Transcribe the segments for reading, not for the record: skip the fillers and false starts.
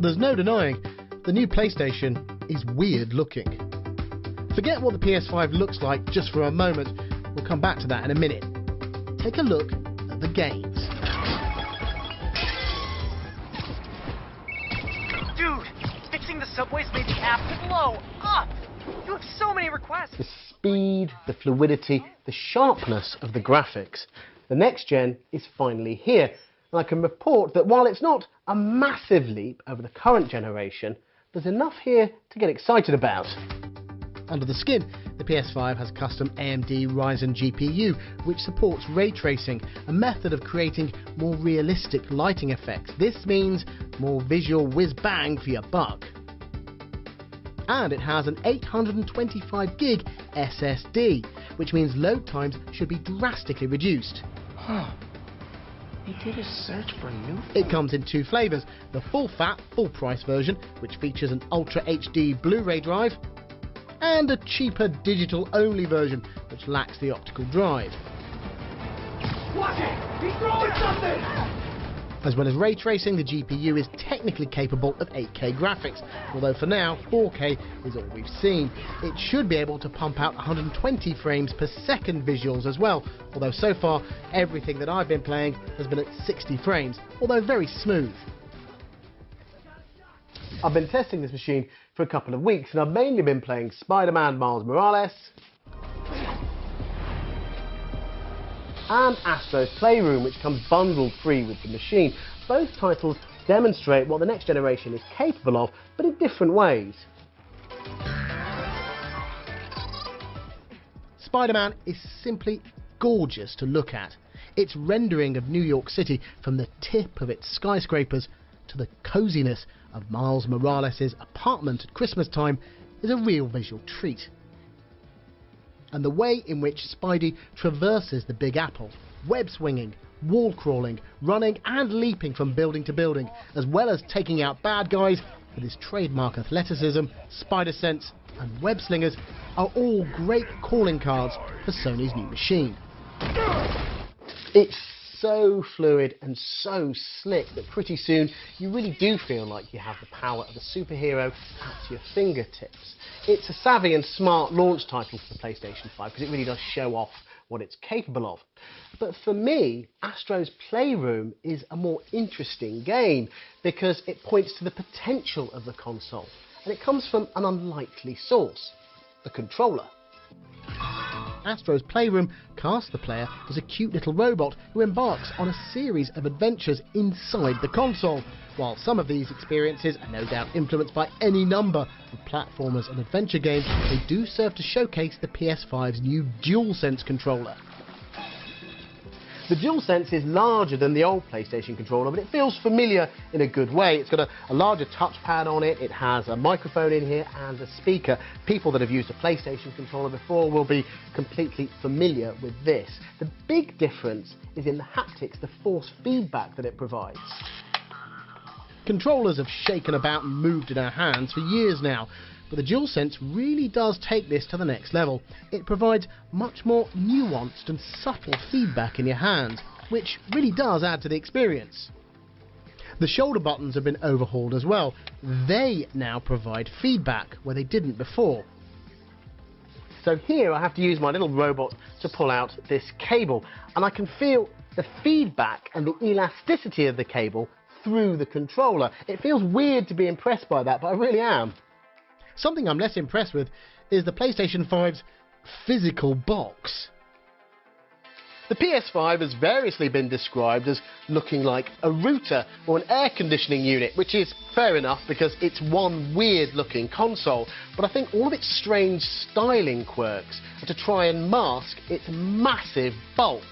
There's no denying, the new PlayStation is weird looking. Forget what the PS5 looks like just for a moment, we'll come back to that in a minute. Take a look at the games. Dude, fixing the subways made the app blow up! You have so many requests! The speed, the fluidity, the sharpness of the graphics. The next gen is finally here, and I can report that while it's not a massive leap over the current generation, there's enough here to get excited about. Under the skin, the PS5 has custom AMD Ryzen GPU, which supports ray tracing, a method of creating more realistic lighting effects. This means more visual whiz-bang for your buck. And it has an 825GB SSD, which means load times should be drastically reduced. He did a search for new. It comes in two flavours, the full-fat, full-price version, which features an Ultra HD Blu-ray drive, and a cheaper digital-only version, which lacks the optical drive. Watch it! He's throwing something! As well as ray tracing, the GPU is technically capable of 8K graphics, although for now 4K is all we've seen. It should be able to pump out 120 frames per second visuals as well, although so far everything that I've been playing has been at 60 frames, although very smooth. I've been testing this machine for a couple of weeks and I've mainly been playing Spider-Man Miles Morales and Astro's Playroom, which comes bundled free with the machine. Both titles demonstrate what the next generation is capable of, but in different ways. Spider-Man is simply gorgeous to look at. Its rendering of New York City, from the tip of its skyscrapers to the coziness of Miles Morales' apartment at Christmas time, is a real visual treat. And the way in which Spidey traverses the Big Apple, web swinging, wall crawling, running and leaping from building to building, as well as taking out bad guys with his trademark athleticism, spider sense and web slingers, are all great calling cards for Sony's new machine. It's so fluid and so slick that pretty soon you really do feel like you have the power of a superhero at your fingertips. It's a savvy and smart launch title for the PlayStation 5 because it really does show off what it's capable of. But for me, Astro's Playroom is a more interesting game because it points to the potential of the console, and it comes from an unlikely source: the controller. Astro's Playroom casts the player as a cute little robot who embarks on a series of adventures inside the console. While some of these experiences are no doubt influenced by any number of platformers and adventure games, they do serve to showcase the PS5's new DualSense controller. The DualSense is larger than the old PlayStation controller, but it feels familiar in a good way. It's got a larger touchpad on it, it has a microphone in here and a speaker. People that have used a PlayStation controller before will be completely familiar with this. The big difference is in the haptics, the force feedback that it provides. Controllers have shaken about and moved in our hands for years now, but the DualSense really does take this to the next level. It provides much more nuanced and subtle feedback in your hands, which really does add to the experience. The shoulder buttons have been overhauled as well. They now provide feedback where they didn't before. So here I have to use my little robot to pull out this cable, and I can feel the feedback and the elasticity of the cable through the controller. It feels weird to be impressed by that, but I really am. Something I'm less impressed with is the PlayStation 5's physical box. The PS5 has variously been described as looking like a router or an air conditioning unit, which is fair enough because it's one weird looking console, but I think all of its strange styling quirks are to try and mask its massive bulk.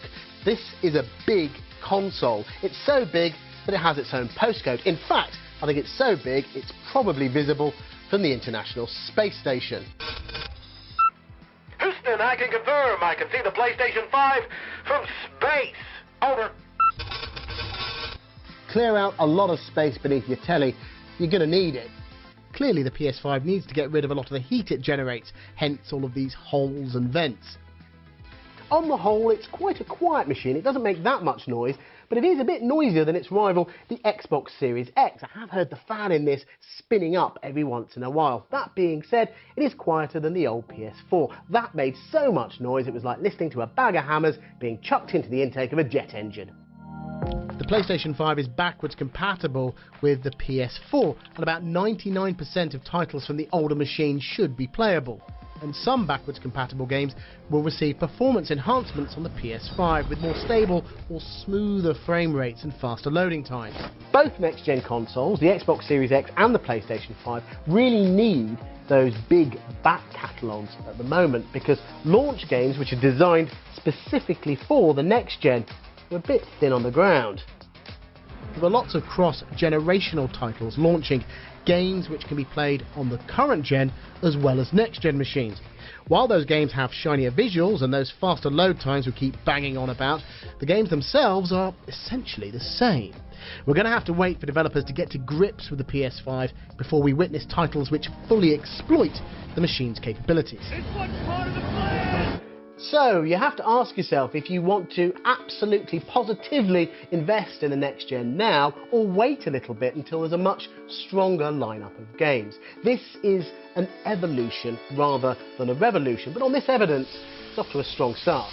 This is a big console. It's so big that it has its own postcode. In fact, I think it's so big it's probably visible from the International Space Station. Houston, I can confirm. I can see the PlayStation 5 from space. Over. Clear out a lot of space beneath your telly. You're going to need it. Clearly the PS5 needs to get rid of a lot of the heat it generates, hence all of these holes and vents. on the whole, it's quite a quiet machine. It doesn't make that much noise, but it is a bit noisier than its rival, the Xbox Series X. I have heard the fan in this spinning up every once in a while. That being said, it is quieter than the old PS4. That made so much noise it was like listening to a bag of hammers being chucked into the intake of a jet engine. The PlayStation 5 is backwards compatible with the PS4, and about 99% of titles from the older machine should be playable. And some backwards compatible games will receive performance enhancements on the PS5 with more stable or smoother frame rates and faster loading times. Both next-gen consoles, the Xbox Series X and the PlayStation 5, really need those big back catalogues at the moment, because launch games which are designed specifically for the next gen are a bit thin on the ground. There are lots of cross-generational titles launching, games which can be played on the current gen as well as next-gen machines. While those games have shinier visuals and those faster load times we keep banging on about, the games themselves are essentially the same. We're going to have to wait for developers to get to grips with the PS5 before we witness titles which fully exploit the machine's capabilities. So, you have to ask yourself if you want to absolutely positively invest in the next gen now, or wait a little bit until there's a much stronger lineup of games. This is an evolution rather than a revolution, but on this evidence, it's off to a strong start.